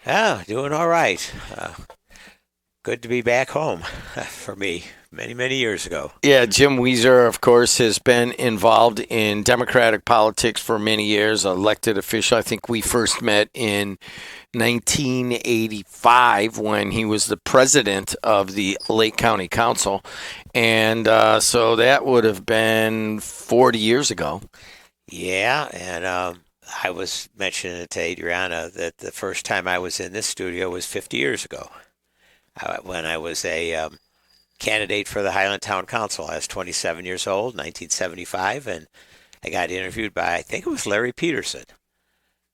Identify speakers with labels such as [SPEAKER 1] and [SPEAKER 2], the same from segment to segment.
[SPEAKER 1] Ah, doing all right. Good to be back home for me many, many years ago.
[SPEAKER 2] Yeah, Jim Wieser, of course, has been involved in Democratic politics for many years, elected official. I think we first met in 1985 when he was the president of the Lake County Council. And so that would have been 40 years ago.
[SPEAKER 1] Yeah, and I was mentioning to Adriana that the first time I was in this studio was 50 years ago when I was a candidate for the Highland Town Council. I was 27 years old, 1975, and I got interviewed by, I think it was Larry Peterson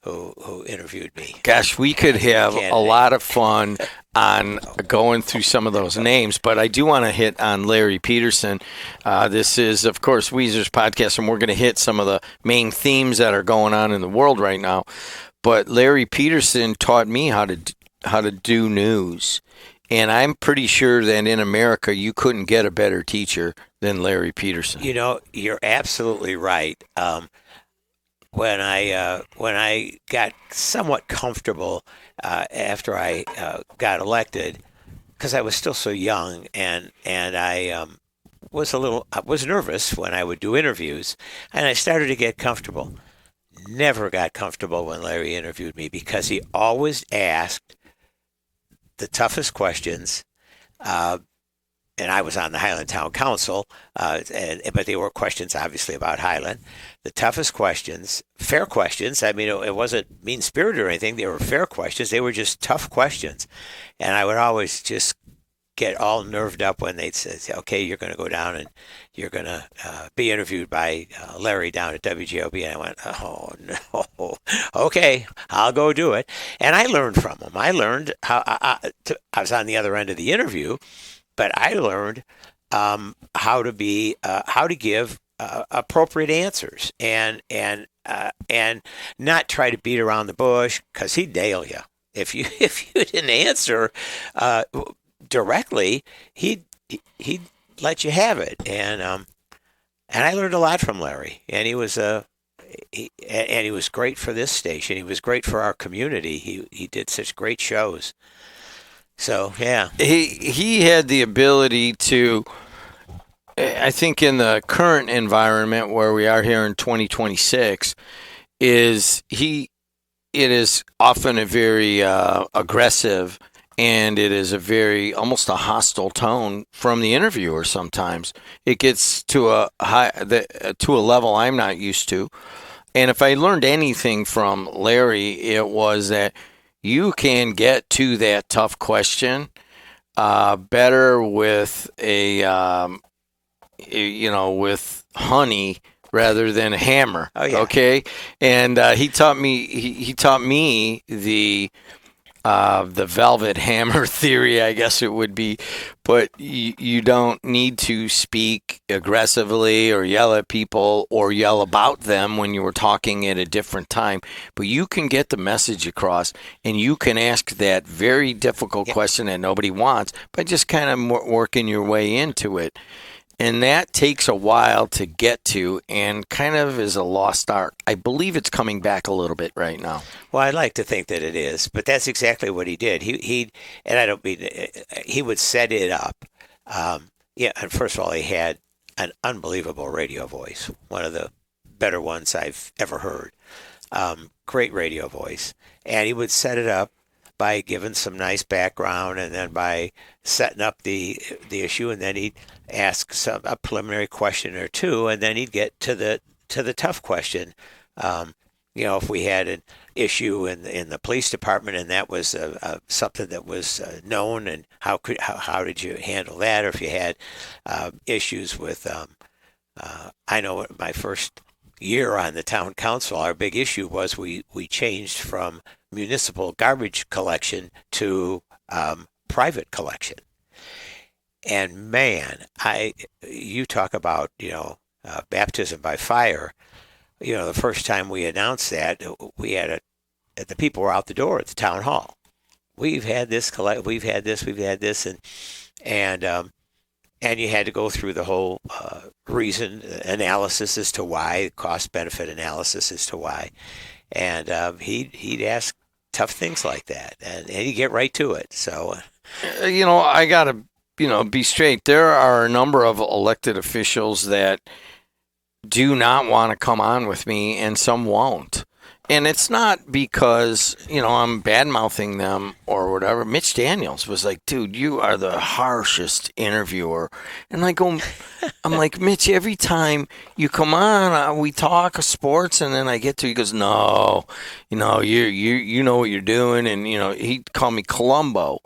[SPEAKER 1] who interviewed me,
[SPEAKER 2] Gosh, we could have a
[SPEAKER 1] candidate.
[SPEAKER 2] lot of fun on going through some of those names, but I do want to hit on Larry Peterson. This is, of course, Weezer's podcast, and we're going to hit some of the main themes that are going on in the world right now. But Larry Peterson taught me how to do news, and I'm pretty sure that in America you couldn't get a better teacher than Larry Peterson.
[SPEAKER 1] You know, you're absolutely right. When I got somewhat comfortable after I got elected, because I was still so young, and I was nervous when I would do interviews, and I started to get comfortable. Never got comfortable when Larry interviewed me because he always asked the toughest questions. Uh, and I was on the Highland Town Council, but they were questions obviously about Highland. The toughest questions, fair questions. I mean, it wasn't mean spirited or anything. They were fair questions. They were just tough questions, and I would always just get all nerved up when they'd say, "Okay, you're going to go down and you're going to be interviewed by Larry down at WGOB." And I went, "Oh no, okay, I'll go do it." And I learned from him. I learned I was on the other end of the interview, but I learned how to give appropriate answers and not try to beat around the bush because he'd nail you if you if you didn't answer uh, directly. He'd let you have it, and I learned a lot from Larry, and he was great for this station. He was great for our community. He did such great shows. So yeah.
[SPEAKER 2] He had the ability to, I think, in the current environment where we are here in 2026, is he it is often a very aggressive, and it is a very almost a hostile tone from the interviewer. Sometimes it gets to to a level I'm not used to. And if I learned anything from Larry, it was that you can get to that tough question better with with honey rather than a hammer.
[SPEAKER 1] Oh yeah.
[SPEAKER 2] Okay, and he taught me the velvet hammer theory, I guess it would be. But you don't need to speak aggressively or yell at people or yell about them when you were talking at a different time. But you can get the message across, and you can ask that very difficult
[SPEAKER 1] Yeah.
[SPEAKER 2] question that nobody wants by just kind of working your way into it. And that takes a while to get to and kind of is a lost art. I believe it's coming back a little bit right now.
[SPEAKER 1] Well, I'd like to think that it is, but that's exactly what he did. And I don't mean he would set it up. Yeah, and first of all, he had an unbelievable radio voice, one of the better ones I've ever heard. Great radio voice, and he would set it up by giving some nice background, and then by setting up the issue, and then he'd ask a preliminary question or two, and then he'd get to the tough question. Um, if we had an issue in the police department, and that was something that was known, and how did you handle that? Or if you had issues with, I know my first year on the town council, our big issue was we changed from municipal garbage collection to private collection. And man, I you talk about baptism by fire. The first time we announced that, we had the people were out the door at the town hall. We've had this, and and you had to go through the whole reason analysis as to why, cost benefit analysis as to why, and he'd ask tough things like that, and you get right to it. So,
[SPEAKER 2] I got to, be straight. There are a number of elected officials that do not want to come on with me, and some won't. And it's not because, I'm bad mouthing them or whatever. Mitch Daniels was like, dude, you are the harshest interviewer. And I'm like, Mitch, every time you come on, we talk sports, and then I get to, he goes, no, you know what you're doing. And, he'd call me Columbo.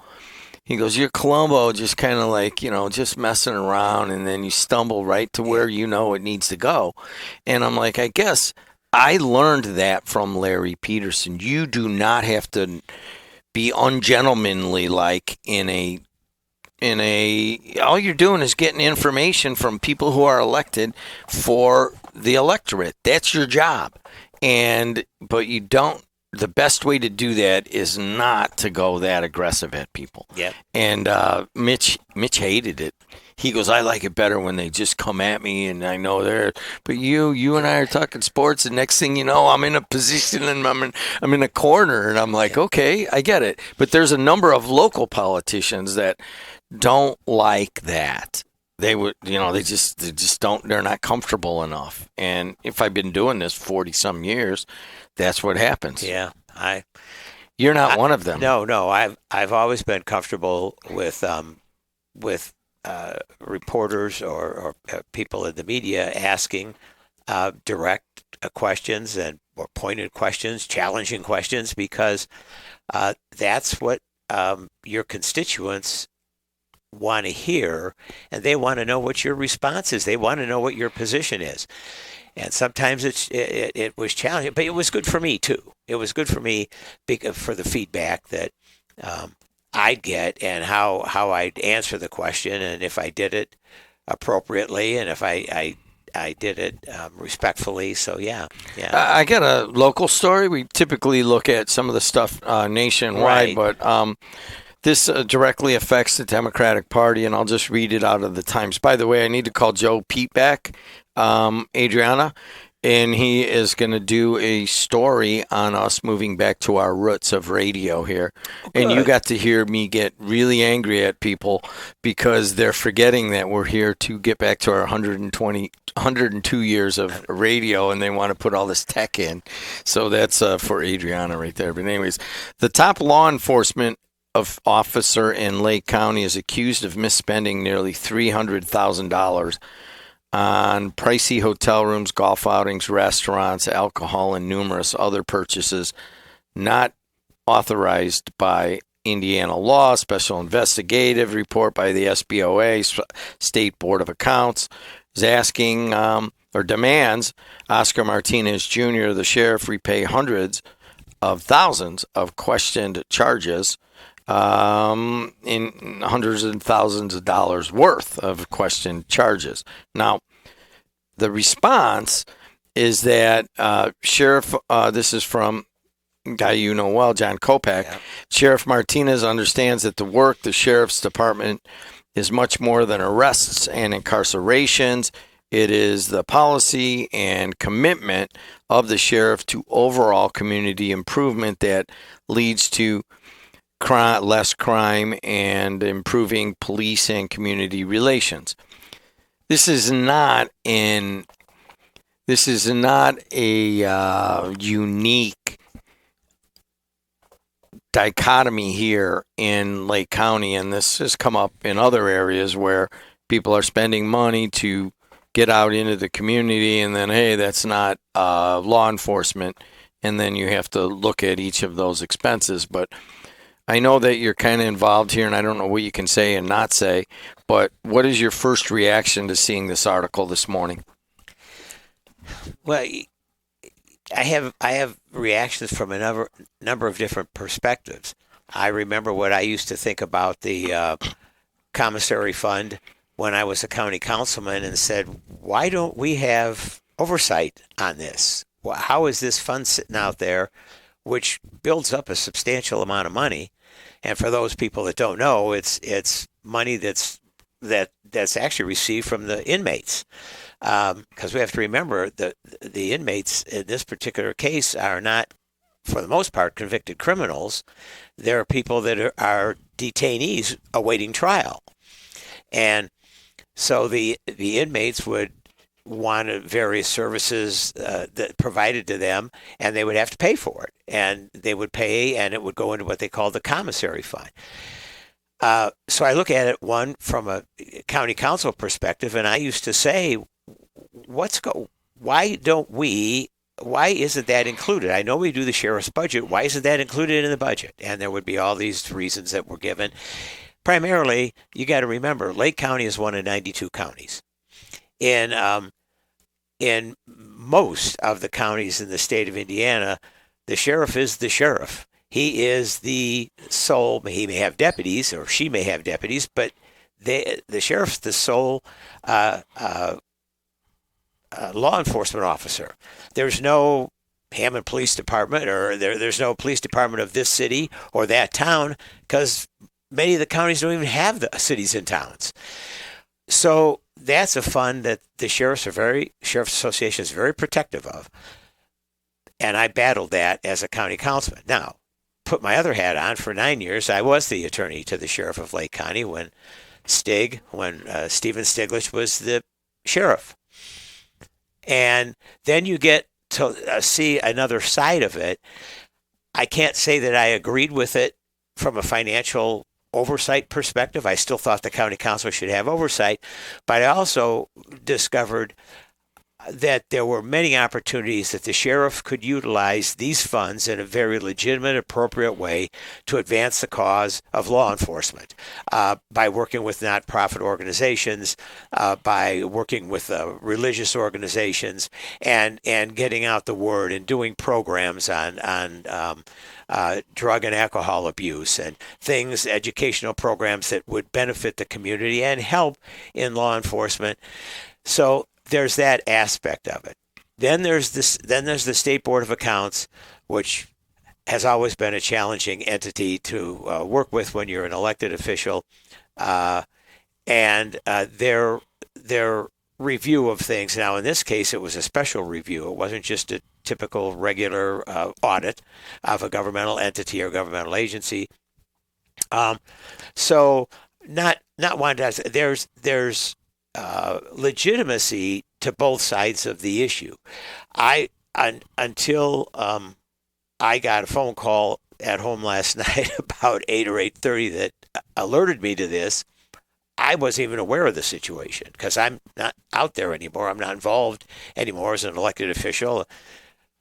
[SPEAKER 2] He goes, you're Columbo, just kind of like, just messing around, and then you stumble right to where it needs to go. And I'm like, I guess I learned that from Larry Peterson. You do not have to be ungentlemanly like in a all you're doing is getting information from people who are elected for the electorate. That's your job. But you don't. The best way to do that is not to go that aggressive at people.
[SPEAKER 1] Yeah.
[SPEAKER 2] And Mitch hated it. He goes, I like it better when they just come at me, and I know they're. But you and I are talking sports, and next thing you know, I'm in a position, and I'm in a corner, and I'm like, okay, I get it. But there's a number of local politicians that don't like that. They would, they just don't. They're not comfortable enough. And if I've been doing this 40 some years, that's what happens.
[SPEAKER 1] Yeah,
[SPEAKER 2] You're not one of them.
[SPEAKER 1] No. I've always been comfortable with reporters or people in the media asking direct questions or pointed questions, challenging questions, because that's what your constituents want to hear, and they want to know what your response is. They want to know what your position is. And sometimes it was challenging, but it was good for me too. It was good for me for the feedback that I'd get, and how I'd answer the question, and if I did it appropriately, and if I did it respectfully. So yeah.
[SPEAKER 2] I got a local story. We typically look at some of the stuff nationwide,
[SPEAKER 1] Right.
[SPEAKER 2] but this directly affects the Democratic Party, and I'll just read it out of the Times. By the way, I need to call Joe Pete back, Adriana, and he is going to do a story on us moving back to our roots of radio here. And you got to hear me get really angry at people because they're forgetting that we're here to get back to our 102 years of radio, and they want to put all this tech in. So that's for Adriana right there. But anyways, the top law enforcement officer in Lake County is accused of misspending nearly $300,000 on pricey hotel rooms, golf outings, restaurants, alcohol, and numerous other purchases not authorized by Indiana law. Special investigative report by the SBOA, State Board of Accounts, is asking or demands Oscar Martinez Jr., the sheriff, repay hundreds of thousands of questioned charges in hundreds and thousands of dollars worth of questioned charges. Now, the response is that Sheriff, this is from a guy you know well, John Kopak. Yeah. Sheriff Martinez understands that the work the Sheriff's Department is much more than arrests and incarcerations. It is the policy and commitment of the sheriff to overall community improvement that leads to less crime and improving police and community relations. This is not a unique dichotomy here in Lake County, and this has come up in other areas where people are spending money to get out into the community, and then, hey, that's not law enforcement, and then you have to look at each of those expenses. But I know that you're kind of involved here, and I don't know what you can say and not say, but what is your first reaction to seeing this article this morning?
[SPEAKER 1] Well, I have reactions from a number of different perspectives. I remember what I used to think about the commissary fund when I was a county councilman, and said, why don't we have oversight on this? How is this fund sitting out there, which builds up a substantial amount of money? And for those people that don't know, it's money that's actually received from the inmates, because we have to remember that the inmates in this particular case are not for the most part, convicted criminals. There are people that are detainees awaiting trial. And so the inmates would want various services that provided to them, and they would have to pay for it. And they would pay, and it would go into what they call the commissary fund. So I look at it, one, from a county council perspective, and I used to say, why isn't that included? I know we do the sheriff's budget. Why isn't that included in the budget? And there would be all these reasons that were given. Primarily, you got to remember, Lake County is one of 92 counties. In most of the counties in the state of Indiana, the sheriff is the sheriff. He is the sole. He may have deputies, or she may have deputies, but the sheriff's the sole law enforcement officer. There's no Hammond Police Department, or there's no police department of this city or that town, because many of the counties don't even have the cities and towns. So that's a fund that the Sheriff's Association is very protective of. And I battled that as a county councilman. Now, put my other hat on. For 9 years, I was the attorney to the sheriff of Lake County when Stephen Stiglitz was the sheriff. And then you get to see another side of it. I can't say that I agreed with it from a financial oversight perspective. I still thought the county council should have oversight, but I also discovered that there were many opportunities that the sheriff could utilize these funds in a very legitimate, appropriate way to advance the cause of law enforcement, by working with nonprofit organizations, by working with religious organizations, and getting out the word and doing programs on drug and alcohol abuse and things, educational programs that would benefit the community and help in law enforcement. So there's that aspect of it. Then there's the State Board of Accounts, which has always been a challenging entity to work with when you're an elected official, and their review of things. Now, in this case, it was a special review. It wasn't just a typical regular audit of a governmental entity or governmental agency. So not wanting to. There's legitimacy to both sides of the issue. Until I got a phone call at home last night about 8 or 8:30 that alerted me to this, I wasn't even aware of the situation because I'm not out there anymore. I'm not involved anymore as an elected official,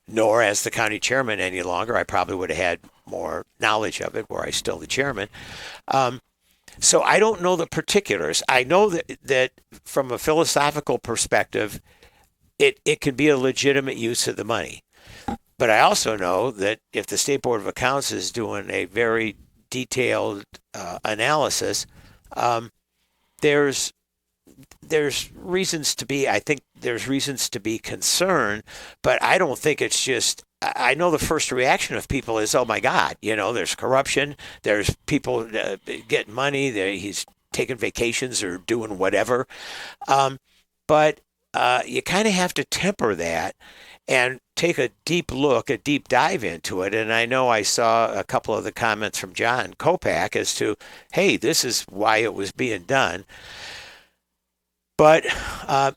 [SPEAKER 1] nor as the county chairman any longer. I probably would have had more knowledge of it were I still the chairman. So I don't know the particulars. I know that from a philosophical perspective, it can be a legitimate use of the money. But I also know that if the State Board of Accounts is doing a very detailed analysis, there's reasons to be, I think there's reasons to be concerned, but I don't think it's just, I know the first reaction of people is, oh my God, there's corruption, there's people getting money, he's taking vacations or doing whatever. But you kind of have to temper that and take a deep look, a deep dive into it. And I know I saw a couple of the comments from John Kopak as to, hey, this is why it was being done. But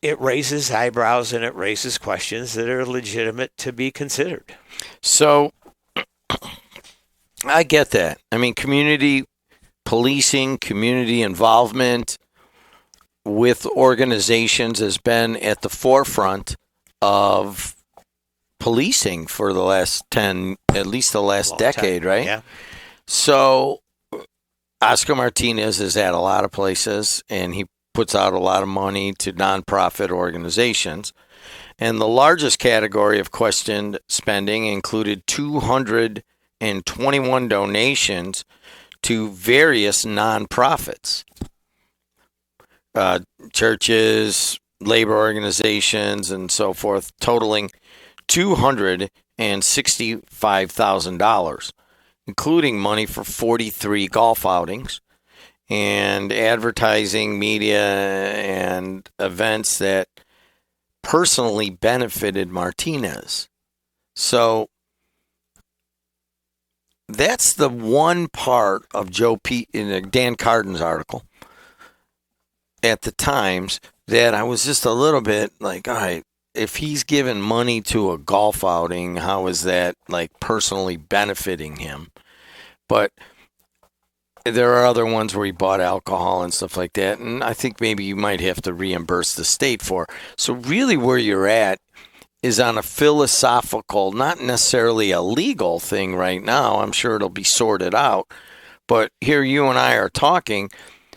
[SPEAKER 1] it raises eyebrows and it raises questions that are legitimate to be considered.
[SPEAKER 2] So I get that. I mean, community policing, community involvement with organizations has been at the forefront of policing for the last at least the last decade,
[SPEAKER 1] time,
[SPEAKER 2] right?
[SPEAKER 1] Yeah.
[SPEAKER 2] So Oscar Martinez is at a lot of places, and he puts out a lot of money to nonprofit organizations. And the largest category of questioned spending included 221 donations to various nonprofits, churches, labor organizations, and so forth, totaling $265,000, including money for 43 golf outings and advertising, media, and events that personally benefited Martinez. So that's the one part of Joe Pete in Dan Carden's article at the Times that I was just a little bit like, all right, if he's giving money to a golf outing, how is that like personally benefiting him? But there are other ones where he bought alcohol and stuff like that, and I think maybe you might have to reimburse the state for. So really where you're at is on a philosophical, not necessarily a legal thing right now. I'm sure it'll be sorted out. But here you and I are talking,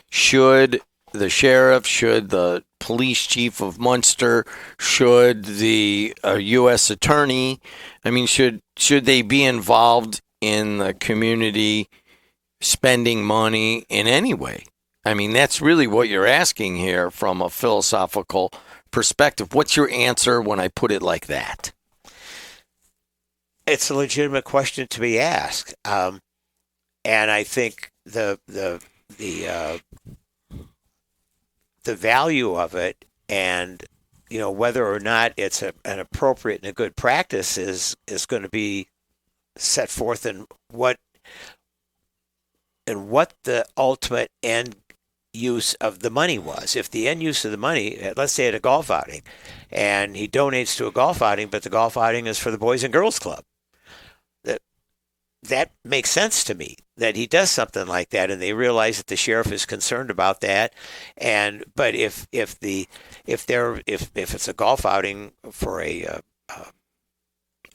[SPEAKER 2] should the sheriff, should the police chief of Munster, should the U.S. attorney, I mean, should they be involved in the community spending money in any way? I mean, that's really what you're asking here from a philosophical perspective. What's your answer when I put it like that?
[SPEAKER 1] It's a legitimate question to be asked, and I think the value of it, and whether or not it's an appropriate and a good practice is going to be set forth in what the ultimate end use of the money was. If the end use of the money, let's say at a golf outing, and he donates to a golf outing, but the golf outing is for the Boys and Girls Club, that makes sense to me, that he does something like that, and they realize that the sheriff is concerned about that. But if it's a golf outing for a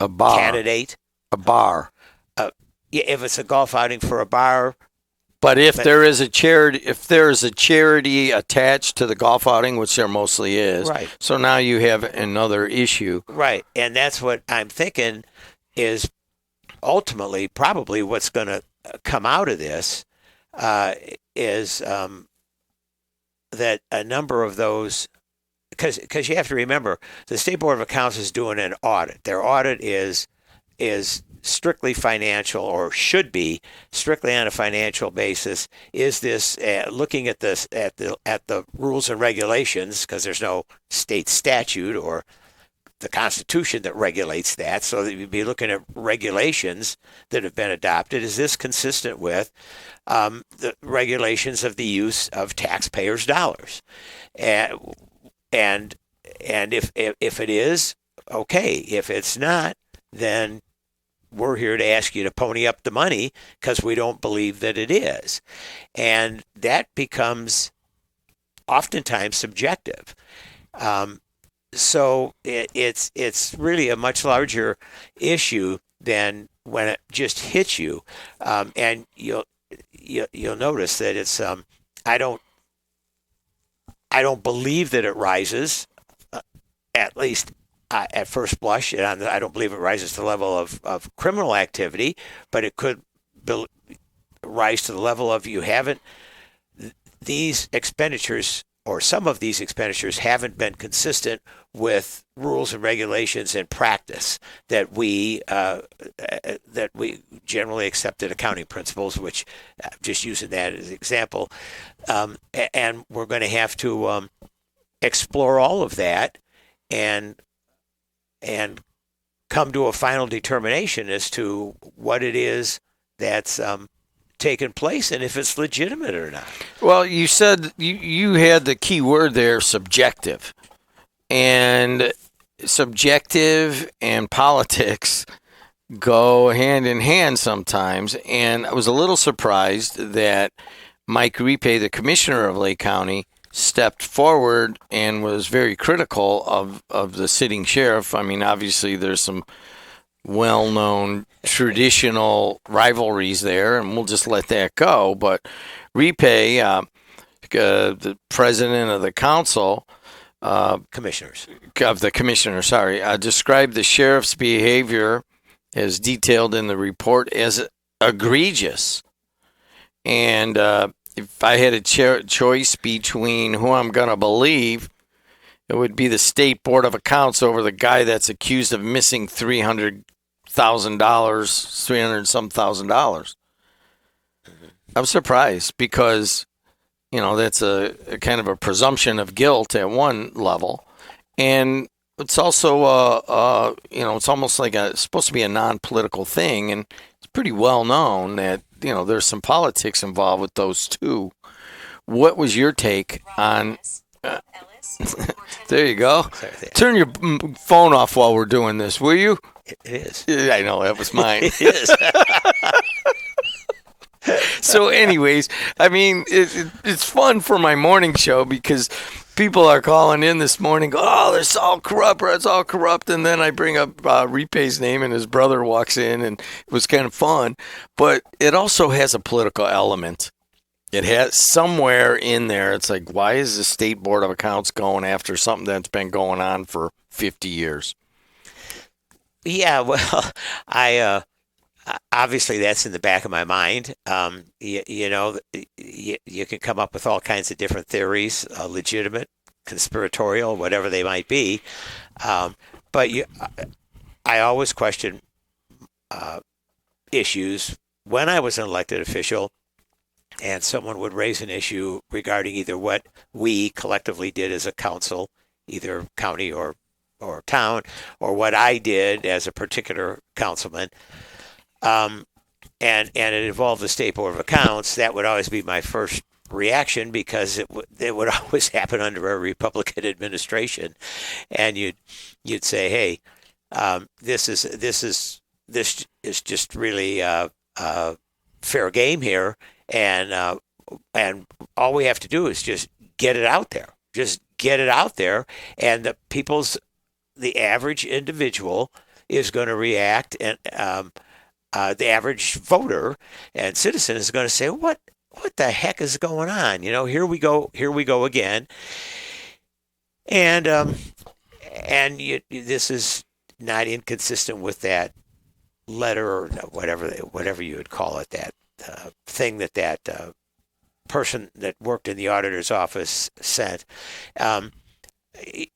[SPEAKER 2] bar,
[SPEAKER 1] candidate,
[SPEAKER 2] a bar,
[SPEAKER 1] if it's a golf outing for a bar.
[SPEAKER 2] But if there is a charity attached to the golf outing, which there mostly is,
[SPEAKER 1] right.
[SPEAKER 2] So now you have another issue.
[SPEAKER 1] Right, and that's what I'm thinking is ultimately probably what's going to come out of this is that a number of those, because you have to remember, the State Board of Accounts is doing an audit. Their audit is strictly financial, or should be strictly on a financial basis. Is this looking at this at the rules and regulations, because there's no state statute or the Constitution that regulates that, so that you'd be looking at regulations that have been adopted. Is this consistent with the regulations of the use of taxpayers' dollars? And if it is, okay. If it's not, then we're here to ask you to pony up the money, because we don't believe that it is. And that becomes oftentimes subjective. So it's really a much larger issue than when it just hits you. And you'll notice that it's I don't believe that it rises, at least at first blush, and I don't believe it rises to the level of criminal activity, but it could rise to the level of these expenditures, or some of these expenditures haven't been consistent with rules and regulations and practice that we generally accepted accounting principles, which just using that as an example, and we're going to have to explore all of that and come to a final determination as to what it is that's taken place and if it's legitimate or not.
[SPEAKER 2] Well, you said you had the key word there, subjective. And subjective and politics go hand in hand sometimes. And I was a little surprised that Mike Ripe, the commissioner of Lake County, stepped forward and was very critical of the sitting sheriff. I mean, obviously there's some well-known traditional rivalries there, and we'll just let that go. But Ripe, the president of the council,
[SPEAKER 1] commissioners,
[SPEAKER 2] described the sheriff's behavior as detailed in the report as egregious. And if I had a choice between who I'm going to believe, it would be the State Board of Accounts over the guy that's accused of missing $300,000, $300-some thousand. I'm surprised because, that's a kind of a presumption of guilt at one level. And it's also, it's almost like it's supposed to be a non-political thing. And it's pretty well known that, there's some politics involved with those two. What was your take on... There you go. Turn your phone off while we're doing this, will you?
[SPEAKER 1] It is.
[SPEAKER 2] I know, that was mine.
[SPEAKER 1] It is.
[SPEAKER 2] So anyways, I mean, it's fun for my morning show because people are calling in this morning, oh, it's all corrupt. And then I bring up Repay's name and his brother walks in, and it was kind of fun. But it also has a political element. It has somewhere in there, it's like, why is the State Board of Accounts going after something that's been going on for 50 years?
[SPEAKER 1] Yeah, well, I obviously that's in the back of my mind. You can come up with all kinds of different theories, legitimate, conspiratorial, whatever they might be. But I always question issues. When I was an elected official and someone would raise an issue regarding either what we collectively did as a council, either county or town, or what I did as a particular councilman, and it involved the State Board of Accounts, that would always be my first reaction because it would always happen under a Republican administration, and you'd say, hey, this is just really fair game here, and all we have to do is just get it out there, and the average individual is going to react, and the average voter and citizen is going to say, what the heck is going on? Here we go again. And this is not inconsistent with that letter or whatever you would call it, that thing that person that worked in the auditor's office sent.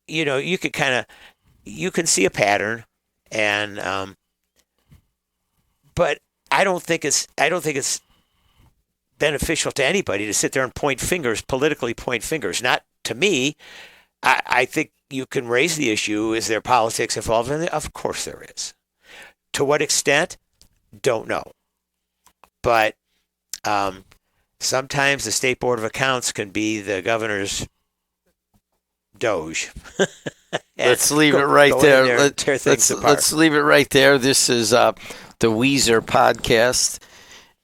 [SPEAKER 1] You can see a pattern, and but I don't think it's beneficial to anybody to sit there and politically point fingers. Not to me. I think you can raise the issue. Is there politics involved in it? Of course there is. To what extent? Don't know. But sometimes the State Board of Accounts can be the governor's doge.
[SPEAKER 2] Let's leave it right there. Let's leave it right there. This is the Wieser podcast,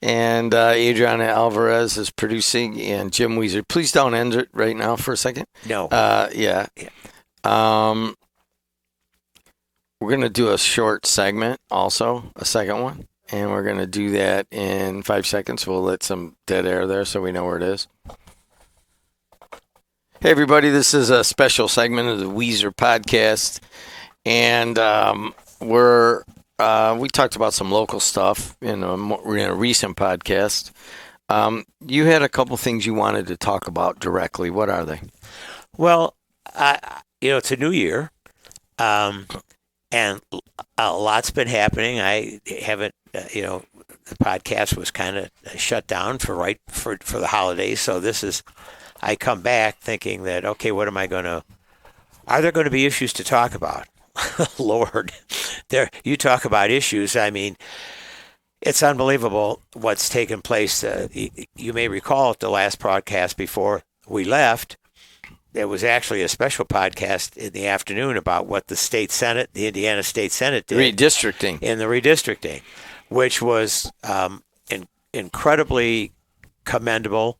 [SPEAKER 2] and Adriana Alvarez is producing, and Jim Wieser. Please don't end it right now for a second.
[SPEAKER 1] No.
[SPEAKER 2] Yeah. We're going to do a short segment also, a second one, and we're going to do that in 5 seconds. We'll let some dead air there so we know where it is. Hey, everybody, this is a special segment of the Wieser podcast, and we talked about some local stuff in a recent podcast. You had a couple things you wanted to talk about directly. What are they?
[SPEAKER 1] Well, it's a new year, and a lot's been happening. I haven't, the podcast was kind of shut down for the holidays, so I come back thinking that, okay, are there going to be issues to talk about? Lord, you talk about issues. I mean, it's unbelievable what's taken place. You may recall at the last podcast before we left, there was actually a special podcast in the afternoon about what the Indiana State Senate did. Redistricting, which was incredibly commendable.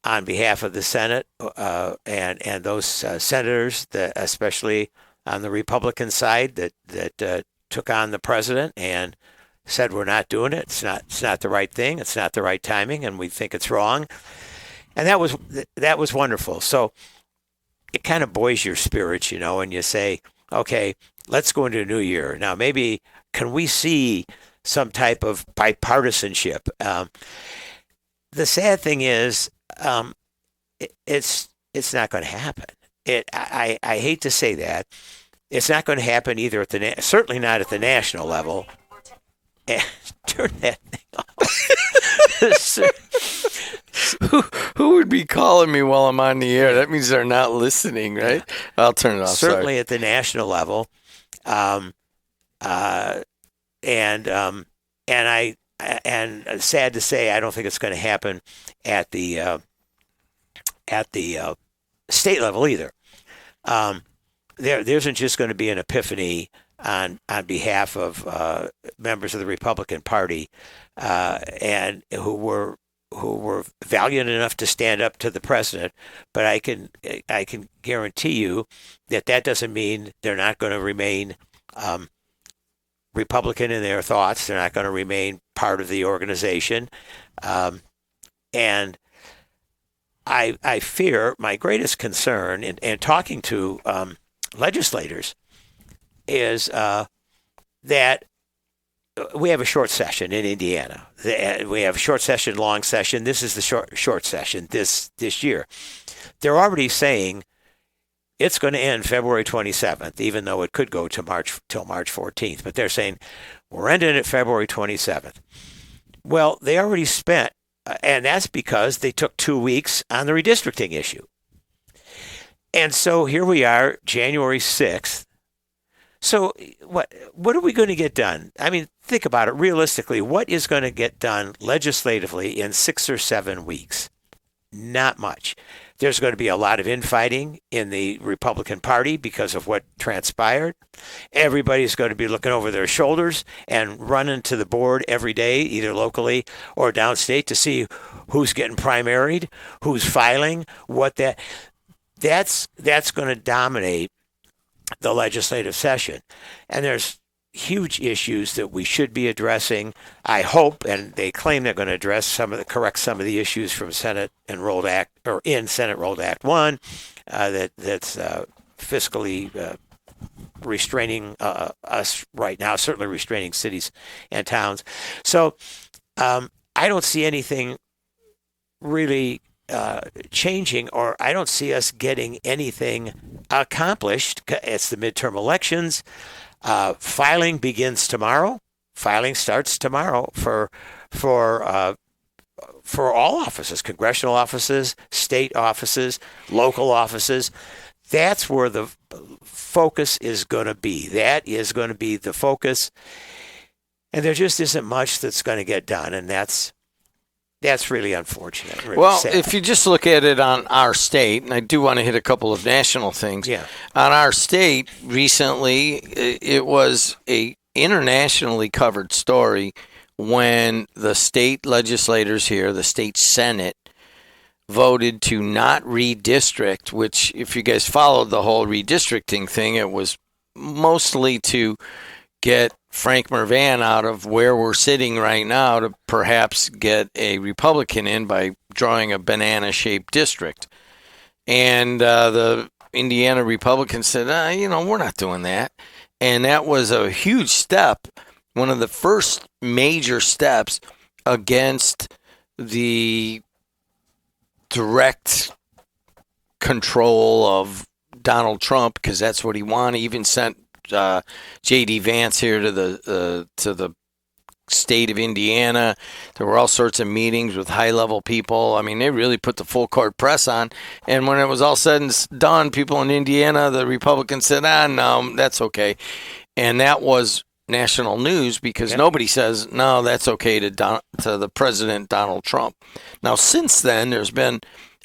[SPEAKER 1] On behalf of the Senate and those senators, especially on the Republican side, that took on the president and said, we're not doing it. It's not the right thing. It's not the right timing, and we think it's wrong. And that was wonderful. So it kind of buoys your spirits, and you say, okay, let's go into a new year. Now, maybe can we see some type of bipartisanship? The sad thing is, it's not going to happen. I hate to say that. It's not going to happen either certainly not at the national level. Turn that thing
[SPEAKER 2] off. Who would be calling me while I'm on the air? That means they're not listening, right? I'll turn it off.
[SPEAKER 1] Certainly at the national level, and sad to say, I don't think it's going to happen at the state level either. There isn't just going to be an epiphany on behalf of members of the Republican Party and who were valiant enough to stand up to the president, but I can guarantee you that doesn't mean they're not going to remain Republican in their thoughts. They're not going to remain part of the organization, and I fear my greatest concern in talking to legislators is that we have a short session in Indiana. We have a short session, long session. This is the short session this year. They're already saying it's going to end February 27th, even though it could go to March 14th. But they're saying we're ending it February 27th. Well, they already spent, and that's because they took 2 weeks on the redistricting issue. And so here we are, January 6th. So what are we going to get done? I mean, think about it realistically. What is going to get done legislatively in 6 or 7 weeks? Not much. There's going to be a lot of infighting in the Republican Party because of what transpired. Everybody's going to be looking over their shoulders and running to the board every day, either locally or downstate, to see who's getting primaried, who's filing, that's going to dominate the legislative session. And there's huge issues that we should be addressing. I hope, and they claim they're going to correct some of the issues from Senate Enrolled Act, or in Senate Enrolled Act 1, that's fiscally restraining us right now, certainly restraining cities and towns. So I don't see anything really changing, or I don't see us getting anything accomplished. It's the midterm elections. Filing begins tomorrow. Filing starts tomorrow for all offices, congressional offices, state offices, local offices. That's where the focus is going to be. That is going to be the focus. And there just isn't much that's going to get done, and that's really unfortunate. Really
[SPEAKER 2] well,
[SPEAKER 1] sad.
[SPEAKER 2] If you just look at it on our state, and I do want to hit a couple of national things.
[SPEAKER 1] Yeah.
[SPEAKER 2] On our state, recently, it was a internationally covered story when the state legislators here, the state Senate, voted to not redistrict, which, if you guys followed the whole redistricting thing, it was mostly to get Frank Mervan out of where we're sitting right now to perhaps get a Republican in by drawing a banana-shaped district. And the Indiana Republicans said, we're not doing that. And that was a huge step, one of the first major steps against the direct control of Donald Trump, because that's what he wanted. He even sent J.D. Vance here to the state of Indiana. There were all sorts of meetings with high-level people. I mean, they really put the full-court press on. And when it was all said and done, people in Indiana, the Republicans said, no, that's okay. And that was national news because nobody says, no, that's okay to the President Donald Trump. Now, since then, there's been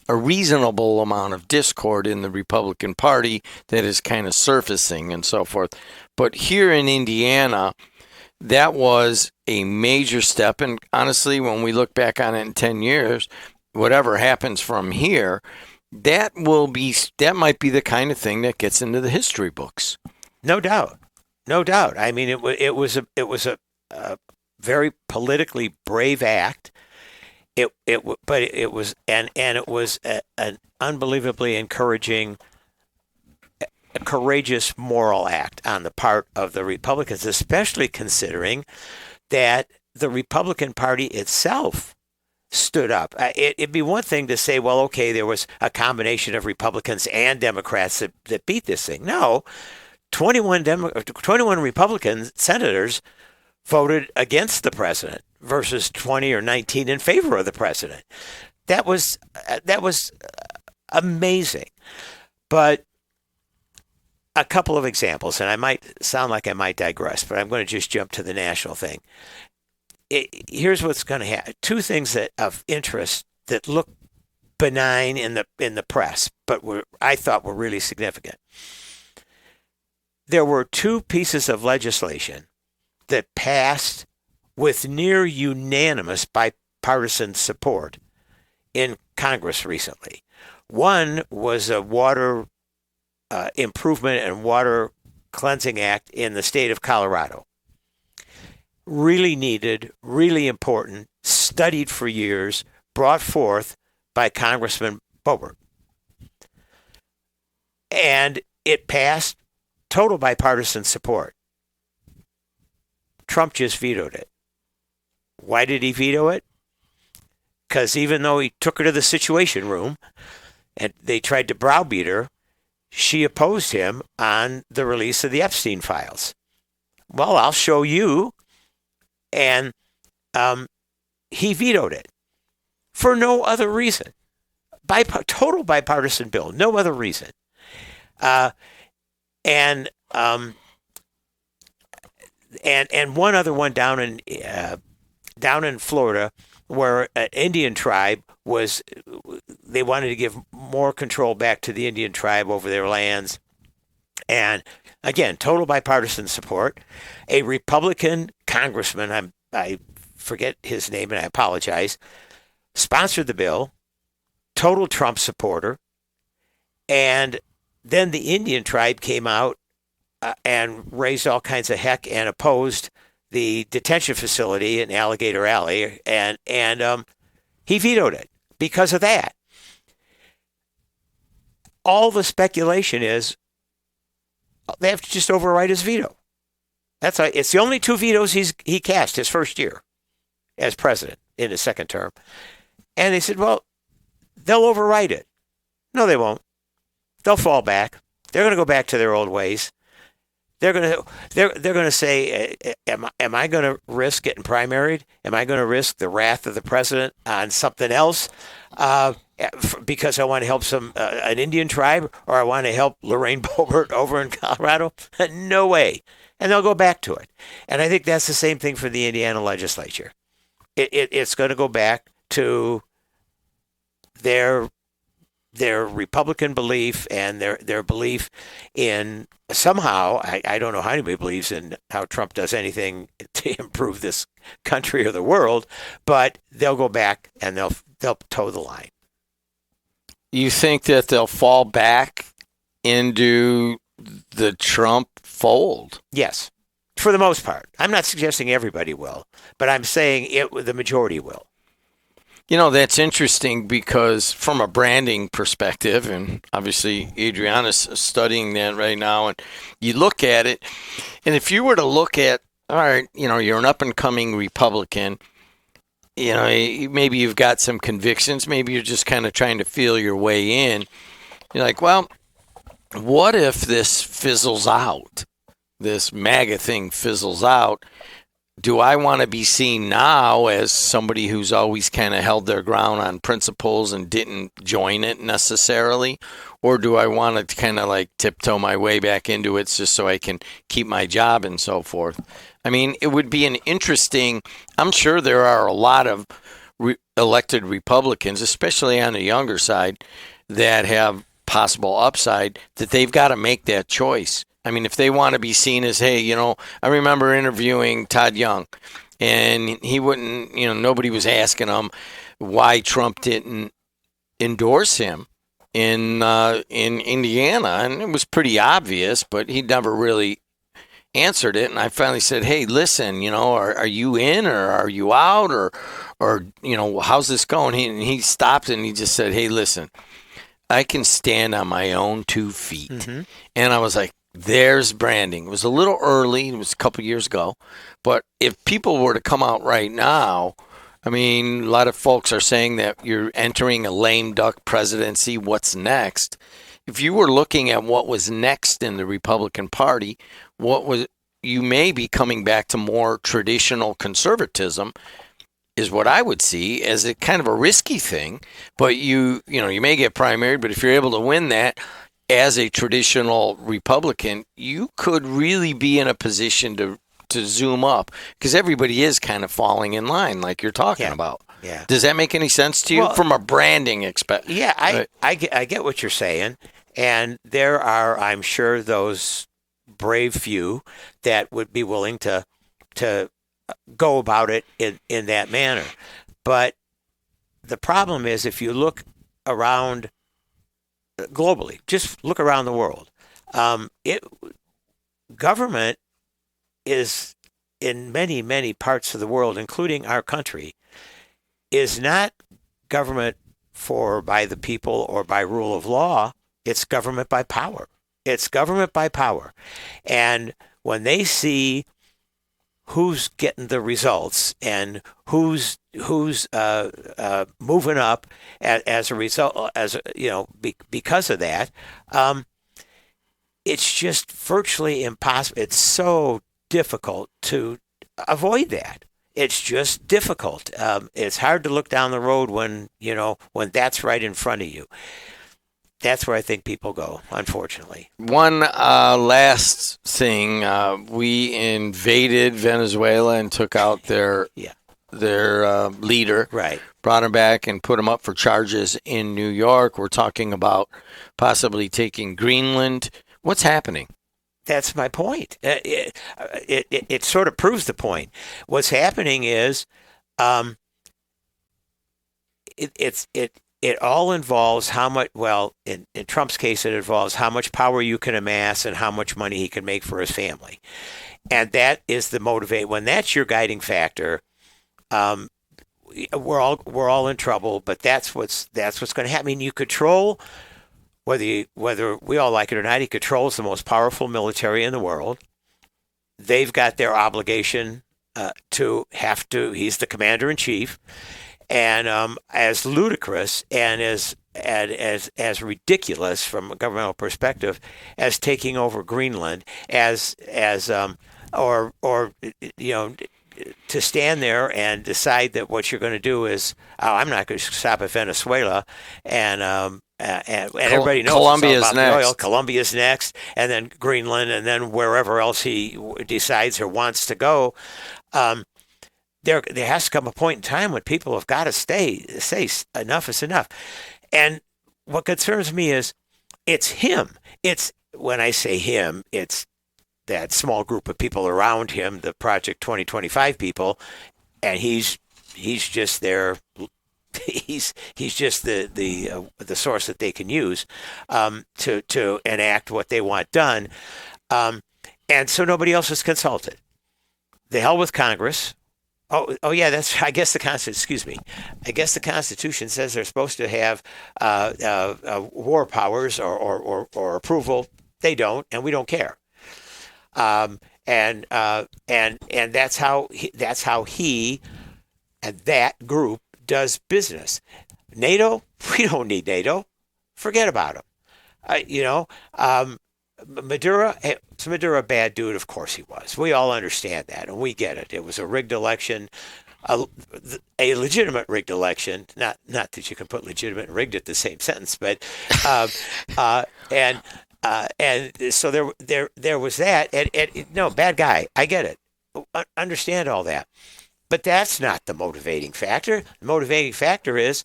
[SPEAKER 2] a reasonable amount of discord in the Republican Party that is kind of surfacing and so forth. But here in Indiana, that was a major step. And honestly, when we look back on it in 10 years, whatever happens from here, that might be the kind of thing that gets into the history books.
[SPEAKER 1] No doubt. I mean, it was a very politically brave act. It was an unbelievably encouraging, a courageous moral act on the part of the Republicans, especially considering that the Republican Party itself stood up. It'd be one thing to say, well, okay, there was a combination of Republicans and Democrats that beat this thing. No, 21 Republican senators voted against the president versus 20 or 19 in favor of the president. That was amazing. But a couple of examples, and I might sound like I might digress, but I'm going to just jump to the national thing. here's what's going to happen. Two things that of interest that look benign in the press, but I thought were really significant. There were two pieces of legislation that passed with near unanimous bipartisan support in Congress recently. One was a water improvement and water cleansing act in the state of Colorado. Really needed, really important, studied for years, brought forth by Congressman Boebert. And it passed total bipartisan support. Trump just vetoed it. Why did he veto it? Because even though he took her to the Situation Room and they tried to browbeat her, she opposed him on the release of the Epstein files. Well, I'll show you. And he vetoed it for no other reason. Total bipartisan bill, no other reason. And one other one down in Florida, where an Indian tribe they wanted to give more control back to the Indian tribe over their lands. And again, total bipartisan support. A Republican congressman, I forget his name and I apologize, sponsored the bill, total Trump supporter. And then the Indian tribe came out and raised all kinds of heck and opposed the detention facility in Alligator Alley. And he vetoed it because of that. All the speculation is they have to just override his veto. It's the only two vetoes he cast his first year as president in his second term. And they said, well, they'll override it. No, they won't. They'll fall back. They're going to go back to their old ways. They're going to say, am I going to risk getting primaried? Am I going to risk the wrath of the president on something else? Because I want to help an Indian tribe, or I want to help Lorraine Boebert over in Colorado? No way. And they'll go back to it. And I think that's the same thing for the Indiana legislature. It's going to go back to their Republican belief and their belief in somehow, I don't know how anybody believes in how Trump does anything to improve this country or the world, but they'll go back and they'll toe the line.
[SPEAKER 2] You think that they'll fall back into the Trump fold?
[SPEAKER 1] Yes, for the most part. I'm not suggesting everybody will, but I'm saying the majority will.
[SPEAKER 2] You know, that's interesting because from a branding perspective, and obviously Adriana's studying that right now, and you look at it, and if you were to look at, all right, you're an up-and-coming Republican, maybe you've got some convictions, maybe you're just kind of trying to feel your way in. You're like, well, what if this fizzles out? This MAGA thing fizzles out. Do I want to be seen now as somebody who's always kind of held their ground on principles and didn't join it necessarily? Or do I want to kind of like tiptoe my way back into it just so I can keep my job and so forth? I mean, it would be an interesting, I'm sure there are a lot of elected Republicans, especially on the younger side, that have possible upside, that they've got to make that choice. I mean, if they want to be seen as, hey, I remember interviewing Todd Young, and he wouldn't, nobody was asking him why Trump didn't endorse him in Indiana, and it was pretty obvious, but he never really answered it. And I finally said, hey, listen, are you in or are you out or how's this going? He stopped and he just said, hey, listen, I can stand on my own 2 feet. Mm-hmm. And I was like, there's branding. It was a little early. It was a couple years ago. But if people were to come out right now, I mean, a lot of folks are saying that you're entering a lame duck presidency. What's next? If you were looking at what was next in the Republican Party, you may be coming back to more traditional conservatism, is what I would see as a kind of a risky thing. But you may get primaried, but if you're able to win that, as a traditional Republican, you could really be in a position to zoom up because everybody is kind of falling in line like you're talking about.
[SPEAKER 1] Yeah.
[SPEAKER 2] Does that make any sense to you from a branding
[SPEAKER 1] Yeah, I get what you're saying. And there are, I'm sure, those brave few that would be willing to go about it in that manner. But the problem is if you look around globally, just look around the world, government is in many, many parts of the world, including our country, is not government by the people or by rule of law. It's government by power. It's government by power. And when they see who's getting the results and who's moving up as a result, because of that, it's just virtually impossible. It's so difficult to avoid that. It's just difficult. It's hard to look down the road when that's right in front of you. That's where I think people go, unfortunately.
[SPEAKER 2] One last thing. We invaded Venezuela and took out their leader.
[SPEAKER 1] Right.
[SPEAKER 2] Brought him back and put him up for charges in New York. We're talking about possibly taking Greenland. What's happening?
[SPEAKER 1] That's my point. It sort of proves the point. What's happening is it all involves how much, well, in Trump's case, it involves how much power you can amass and how much money he can make for his family. And that is the motivate. When that's your guiding factor, we're all in trouble, but that's what's going to happen. I mean, you control, whether we all like it or not, he controls the most powerful military in the world. They've got their obligation he's the commander in chief. And as ludicrous and as ridiculous from a governmental perspective as taking over Greenland, to stand there and decide that what you're going to do is, I'm not going to stop at Venezuela, and everybody knows
[SPEAKER 2] Colombia's
[SPEAKER 1] about
[SPEAKER 2] next.
[SPEAKER 1] the oil. Colombia's next, and then Greenland, and then wherever else he decides or wants to go. There has to come a point in time when people have got to say enough is enough. And what concerns me is it's him. It's, when I say him, it's that small group of people around him, the Project 2025 people, and he's just there. He's just the source that they can use to enact what they want done. And so nobody else is consulted. The hell with Congress. Oh yeah, I guess the Constitution says they're supposed to have war powers or approval. They don't, and we don't care. And that's how he and that group does business. NATO, we don't need NATO. Forget about him. Maduro, is Maduro a bad dude? Of course he was. We all understand that, and we get it. It was a rigged election, a legitimate rigged election. Not that you can put legitimate and rigged at the same sentence, but and so there was that. And no, bad guy. I get it. Understand all that, but that's not the motivating factor. The motivating factor is,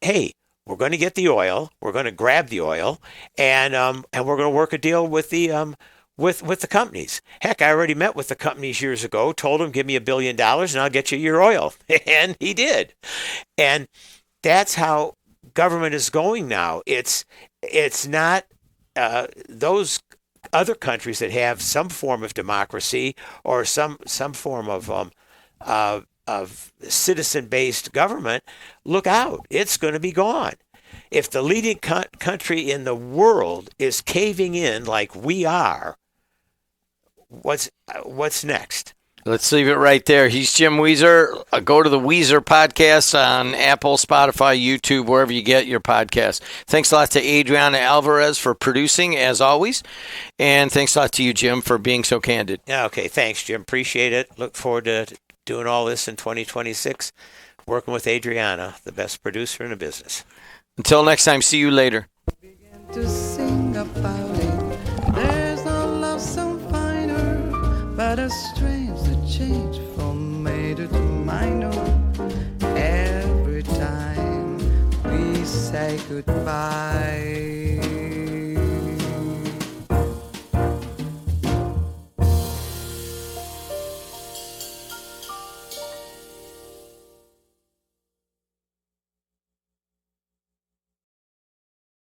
[SPEAKER 1] hey, we're going to get the oil. We're going to grab the oil, and we're going to work a deal with the with the companies. Heck, I already met with the companies years ago. Told them, give me $1 billion, and I'll get you your oil, and he did. And that's how government is going now. It's not those other countries that have some form of democracy or some form of citizen-based government. Look out, it's going to be gone. If the leading country in the world is caving in like we are, what's next?
[SPEAKER 2] Let's leave it right there. He's Jim Wieser. Go to the Wieser podcast on Apple, Spotify, YouTube, wherever you get your podcast. Thanks a lot to Adriana Alvarez for producing, as always. And thanks a lot to you, Jim, for being so candid.
[SPEAKER 1] Yeah, okay, thanks, Jim. Appreciate it. Look forward to doing all this in 2026, working with Adriana, the best producer in the business.
[SPEAKER 2] Until next time, see you later.
[SPEAKER 3] To sing about it. There's no love song finer, but a string I know every time we say goodbye.